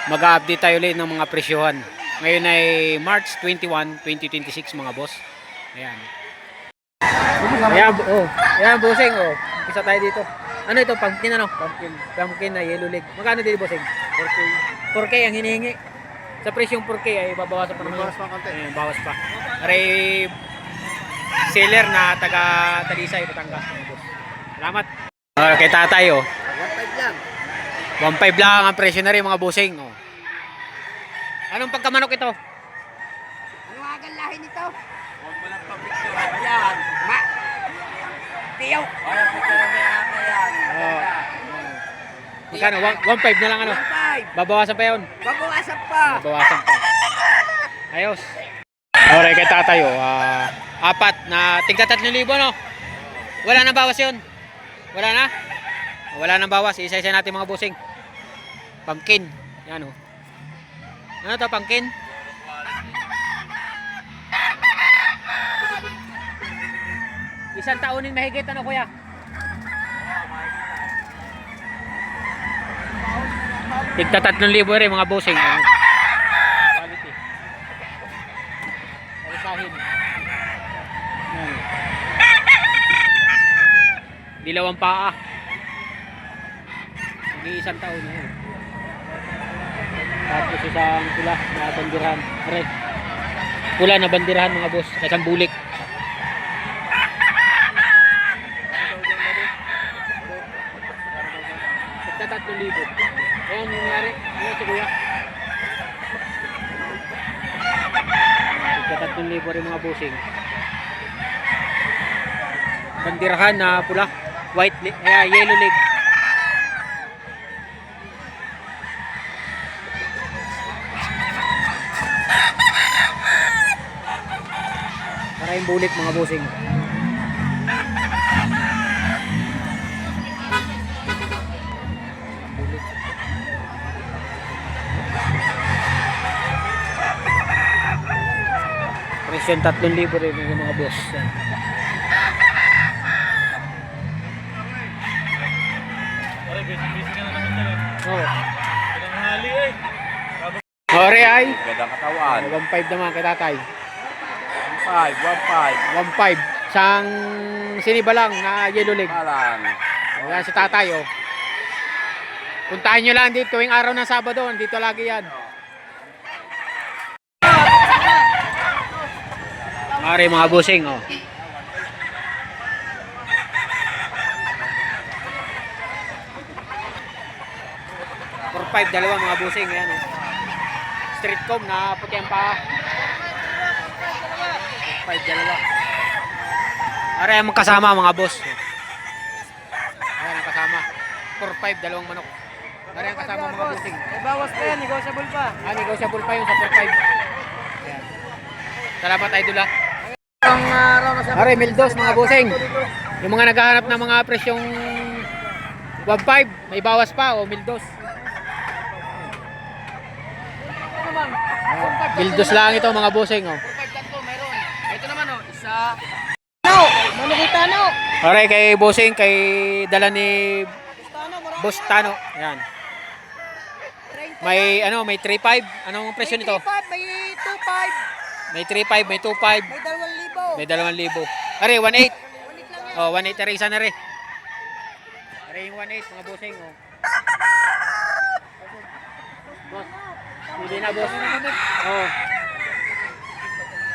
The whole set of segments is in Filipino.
Mag-update tayo ulit ng mga presyohan. Ngayon ay March 21, 2026 mga boss. Ayan. Ayan, ayan bossing, isa tayo dito. Ano ito, pumpkin ano? Pumpkin na yellow leg. Magkano dito bossing? 4K. 4K ang hinihingi. Sa presyong 4K ay babawasan pa naman. Bawas pa konti. Ayan, bawas pa. Aray seller na taga Talisay, Batangas. Salamat. Kay tatay 1.5 lang. 1.5 lang ang presyo na rin mga bossing. Anong pagkamanok ito? Ano nga lahi nito? Huwag mo lang pabigyan. Ayan. Tiyaw. Ay, pagkaman may aka yan. Magkano? 1.5 na lang ano? 1.5. Babawasan pa yun? Babawasan pa. Babawasan pa. Ayos. Alright, kay tatay apat na tigta 3,000 no? Wala na bawas yun? Wala na? Wala nang bawas. Isa-isa natin mga bossing. Pumpkin. Yan Ano to, pumpkin? Isang taonin mahigit ano kuya? Tigta 3,000 rin mga bossing. Quality. Palisahin. Dilaw ang paa. Hindi isang taon na yun. Tapos isang pula na bandirahan. Red. Pula na bandirahan mga boss. Isang bulik. Tigta 3,000. Ayan yung nangyari. Ayan si kuya. Tigta 3,000 rin mga bossing. Bandirahan na pula. White leg. Yellow leg. Maraming bulik mga bossing. Bulik. Presyon 3,000 rin yung mga boss. Ore ay. Gandang katawan. 1.5 naman kay tatay. 1.5. 1.5. Sang sinibalang na yellow leg. Malang. Ayan si tatay Puntahan nyo lang dito tuwing araw ng Sabado. Dito lagi yan. Mari mga busing 4.5 dalawa mga busing. Ayan Street comb na puti ang paa. 4.5 dalawa. Are ang magkasama mga boss. Ayan ang kasama. 4.5 dalawang manok. Are ang kasama mga busing. May bawas pa yan. Negotiable pa. Negotiable pa yun sa 4.5. Ayan. Salamat idol Ang araw na sa... Are Mildos mga busing. Yung mga naghahanap ng mga presyong 1.5 may bawas pa Mildos. Mildos lang ito mga busing 4.5 lang to, meron. Ito naman isa. Manukita Are kay busing kay dala ni Boss Tano. Ayan. May may 3.5. Anong presyo nito? May 2.5. May 3.5, may 2.5. May 2,000. May 2,000. Are 1.8. 1.8 are isa na rin. Are yung 1.8 mga busing Boss. Pili na boss.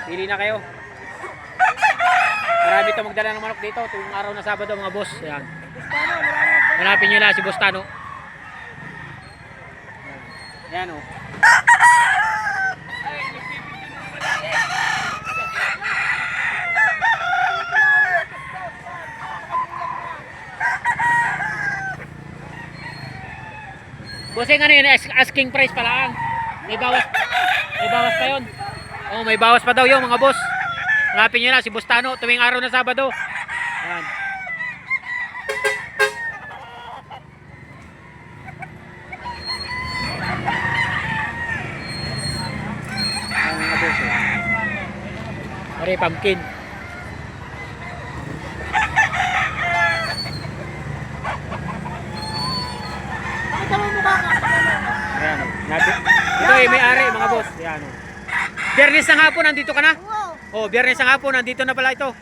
Pili na kayo. Marami ito magdala ng manok dito tuwing araw na Sabado mga boss. Ayan. Hanapin nyo lang si Boss Tano. Ayan Bossing ano yun? Asking price pa lang. May bawas pa yun. May bawas pa daw yun mga boss. Hanapin nyo lang si Boss Tano tuwing araw na Sabado. Ayan. Ayan mga boss. Pare pumpkin. Ito eh, may-ari mga boss. Yan. Oh. Biyernes ng hapon, nandito ka na? Oo. Oh, Biyernes ng hapon, nandito na pala ito.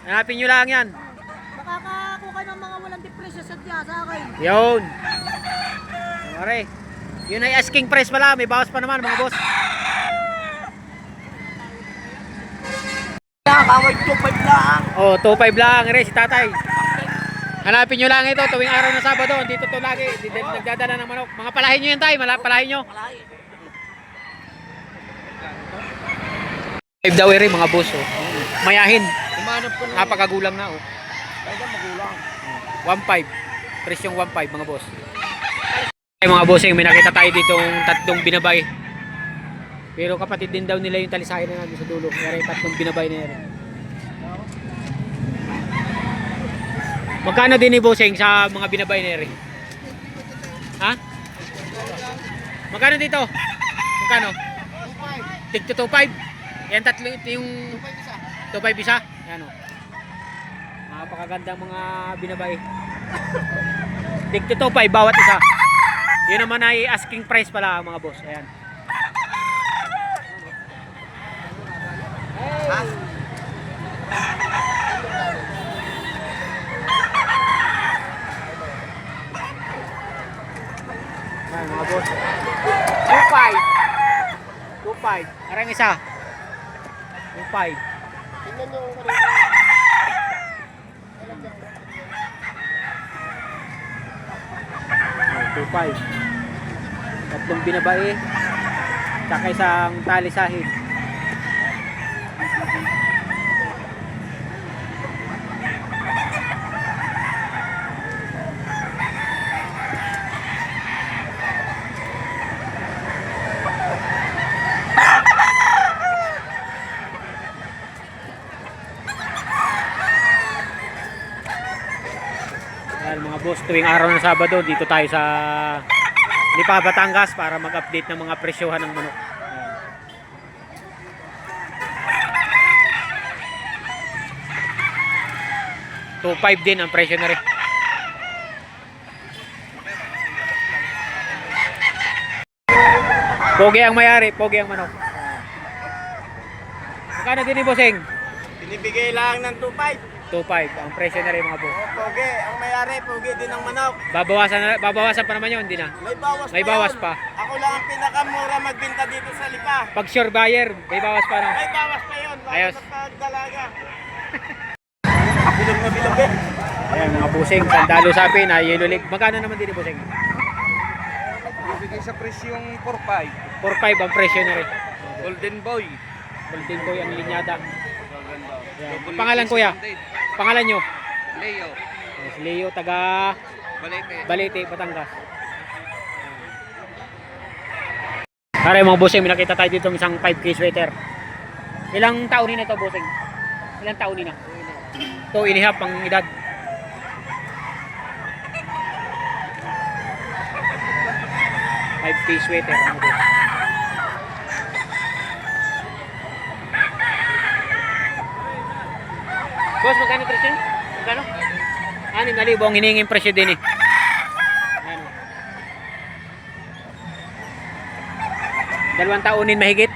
Hanapin nyo lang yan. Makakakuha ng mga walang depresya sa akin. Yun. Pare. Yun ay asking price pala, may bawas pa naman mga boss. Nakakaway 2.5 lang. Oh, 2.5 lang rin si tatay. Hanapin nyo lang ito tuwing araw ng Sabado. Dito to lagi. Nagdadala ng manok. Mga palahin nyo yan tay. Palahin nyo. 5 daw rin mga boss. Oh. Mayahin. Umanap ko na. Napakagulang na. Oh. Kaya magulang. 1.5. Presyong 1.5 mga boss. Ay mga bossing, may nakita tayo ditong tatlong binabay. Pero kapatid din daw nila yung talisahin na natin sa dulo. Kaya tatlong binabay na yan. Magkano din ni bossing sa mga binabay na yan? Ha? Magkano dito? Magkano? 2.5. Yan tatlo ito yung 2.5 isa. Yan o. Napakagandang mga binabay. 2.5 bawat isa. Yun naman ay asking price pala mga boss. Ayan. Ha? Ayan mga boss. 2.5. 2.5. Arang isa. 2.5. Tingnan nyo kung 2.5. Tatlong binabae. Tsaka isang tali sahig. Ayan mga boss, tuwing araw ng Sabado dito tayo sa Lipa, Batangas para mag-update ng mga presyohan ng manok. Ayan. 2.5 din ang presyo na rin. Pogi ang mayari, pogi ang manok. Magkano din ni bossing? binibigay lang ng 2.5. 2.5 ang presyo na rin mga boss. Oh, pogi. Ang mayari, pogi din ang manok. Babawasan pa naman yun, hindi na. May bawas pa. Ako lang ang pinakamura magbenta dito sa Lipa. Pag sure buyer, may bawas pa no. May bawas pa yun. Ayos. Dalaga. Ako lang mabilog eh. Ayan mga busing, sandalo sapi na yellow leg. Magkano naman din busing? Bibigay sa presyong 4.5. 4.5 ang presyo na rin. Golden Boy. Golden Boy ang linyada. Ayan. Pangalan kuya? Pangalan nyo? Leo. Si Leo, taga Balete. Balete, Batangas. Tara mga busing, may nakita tayo dito isang 5K sweater. Ilang taon na ito busing? Ilang taon na? 2 and a half ang edad. $5K sweater mga boss. Boss, magkano presyo? Magkano? 6,000 ang hinihinging presyo din eh. Ayan. 2 taonin mahigit.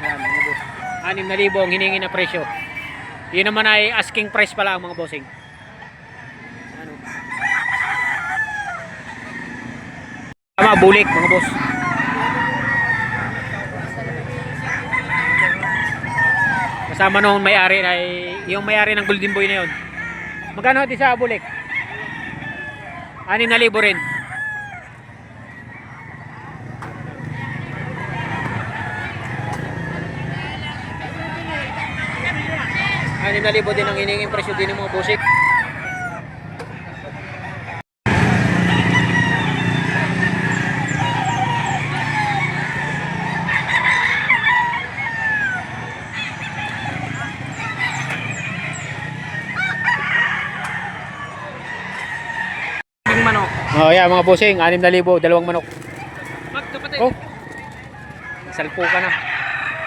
Ayan, mga boss. 6,000 ang hinihingin na presyo. Yun naman ay asking price pala ang mga bossing. Ano? Tama, bulik mga boss. Kasama noong may-ari ay yung may-ari ng Golden Boy na yun. Magkano di sa bulik? 6,000 rin. Anim na libo din ang hiningin presyo din ng mga busik. Manok. Oh, yeah, mga busing, 6,000, dalawang manok. Oh. Salpo ka na.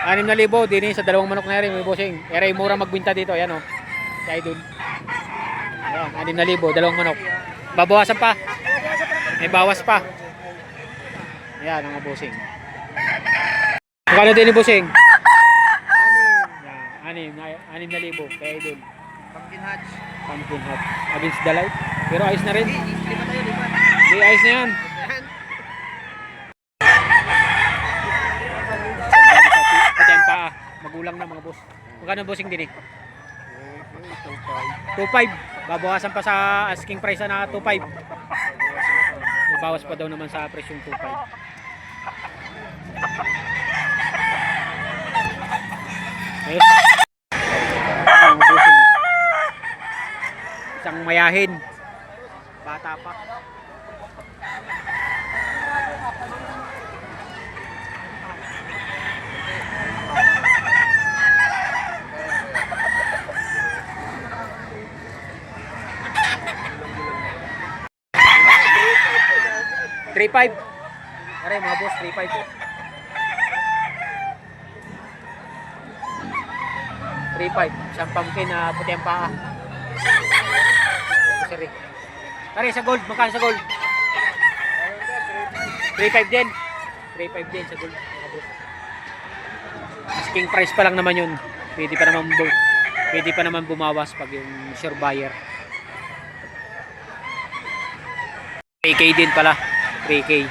6,000 din sa dalawang manok na rin, may busing. Eray mura magbinta dito, ayan oh. Si Idol. Ayan, 6,000, dalawang manok. Babawasan pa. May bawas pa. Ayan, mga bossing. Magkano din ni bossing? Anim. Yan, 6,000 kay Idol. Pumpkin hatch. Pumpkin hat. Against the light. Pero ayos na rin. Lima tayo, lima. Hindi, ayos na yan. Ayan. Pati ang paa. Magulang na mga boss. Magkano bossing din eh? 2.5. Babawasan pa sa asking price na 2.5. May bawas pa daw naman sa presyong 2.5. Ayos. Mga bossing. Isang mayahin. Bata pa. $3.5. Aray mga boss, 3.5 po. 3.5. Isang pumpkin na puti ang paa. Sorry. Aray sa gold, magkano sa gold? 3.5 din. 3.5 din sa gold mga boss. Asking price pa lang naman yun. Pwede pa naman bumawas pag yung sure buyer. 3K din pala. 3K.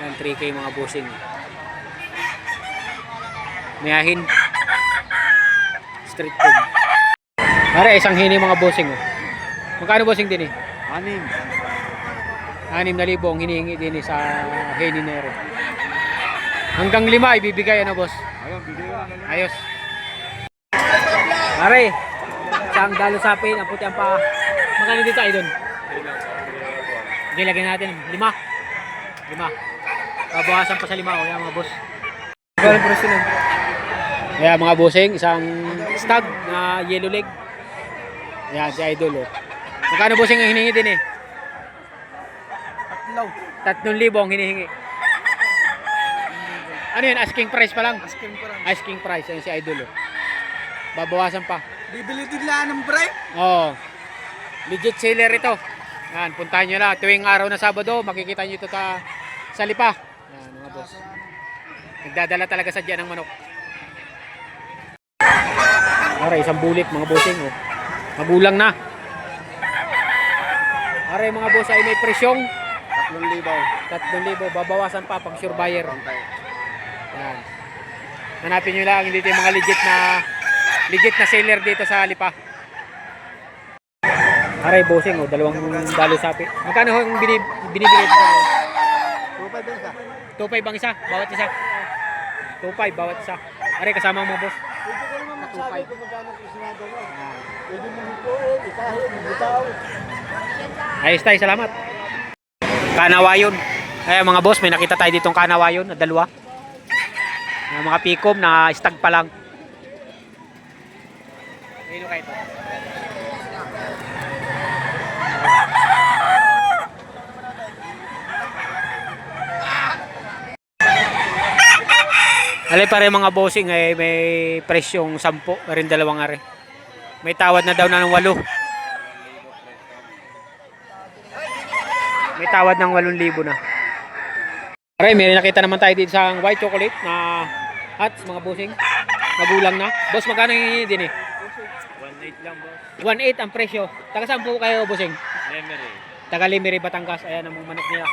Yan, 3K mga bossing. Mayahin. Street food. Pare, isang hini mga bossing. Oh. Magkano bossing din eh? 6,000 ang hinihingi din eh sa hini na rin. Hanggang 5 ibibigay ano boss? Ayos. Pare, isang dalo sapin, ang puti ang paa. Magkano dito ay doon? Hindi, lagyan natin 5. Babawasan pa sa 5 o yan mga boss. Magkano presyo nun? Ayan mga bossing, isang stag na yellow leg. Ayan si Idol. Oh. Magkano bossing ang hinihingi din eh? 3,000 ang hinihingi. Ano yan? Asking price pa lang? Asking price. Ayan si Idol. Oh. Babawasan pa. Bibili din lang ng pre. Oo. Legit seller ito. Yan, puntahan nyo lang. Tuwing araw na Sabado, makikita nyo ito sa lipa. Yan, mga boss. Nagdadala talaga sa dyan ng manok. Aray, isang bulik mga bossing. Oh. Magulang na. Aray mga boss ay may presyong 3,000. Babawasan pa pag sure buyer. Yan. Hanapin nyo lang dito yung mga legit na seller dito sa lipa. Aray bossing, oh, 2 dalo sapi. Magkano ang binibigay dito? 2.5 ang isa, bawat isa. 2.5 bawat isa. Aray kasama mo boss. 2.5. Ayos tayo, salamat. Kanawayon. Ay mga boss, may nakita tayo ditong kanawayon na 2. Mga pikom na stag pa lang. Ayun kayo ito. Alay pare mga bossing ay may presyong 10 rin 2 are. May tawad na daw na ng 8. May tawad ng 8,000 na. Pare, may nakita naman tayo dito sa white chocolate na hats mga bossing. Magulang na. Boss, magkano yung din eh? 1.8 lang boss. 1.8 ang presyo. Taga saan po kayo bossing? Lemery. Taga Lemery, Batangas. Ayan ang mga manok nila.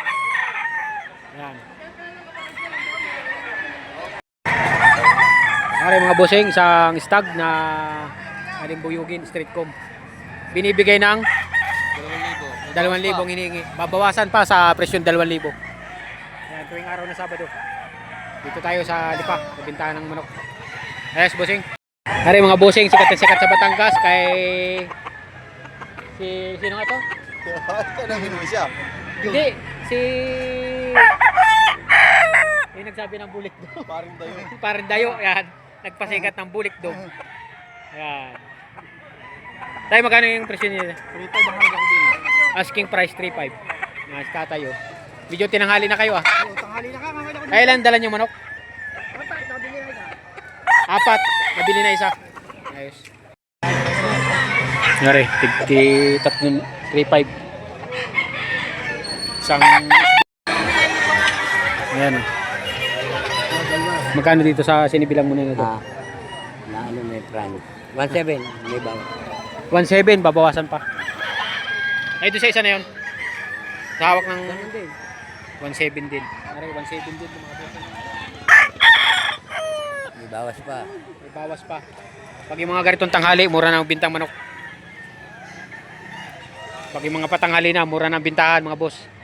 Ayan. Pare mga bossing, isang stag na alimbuyugin street comb. Binibigay ng 2,000 hinihingi. Babawasan pa sa presyon 2,000. Ayan, tuwing araw na Sabado. Dito tayo sa lipa, sa bintahan ng manok. Ayos bossing. Pare mga bossing, sikat na sikat sa Batangas kay sino nga to? Hindi, yung nagsabi ng bulik do. Parang dayo, yan. Nagpasikat ng bulik do. Ayan. Tayo magkano yung presyo niya? 3.5 ang halaga ko din. Asking price 3.5. Mas tatayo. Medyo tinanghali na kayo ah. Tanghali na ka, mamaya ko. Kailan dala yung manok? Nabili na ito. 4. Nabili na isa. Ayos. Ngari, 3.5. Isang ayan. Magkano dito sa sinibilang mo na ito? Na ano may prano. 1.7, may bawa. 1.7, babawasan pa. Ay, ito sa isa na yun. Sa hawak ng Ganun din. 1.7 din. Aray, 1.7 din mga boss. May bawas pa. May bawas pa. Pag yung mga ganitong tanghali, mura na ang bintang manok. Pag yung mga patanghali na, mura na ang bintahan mga boss.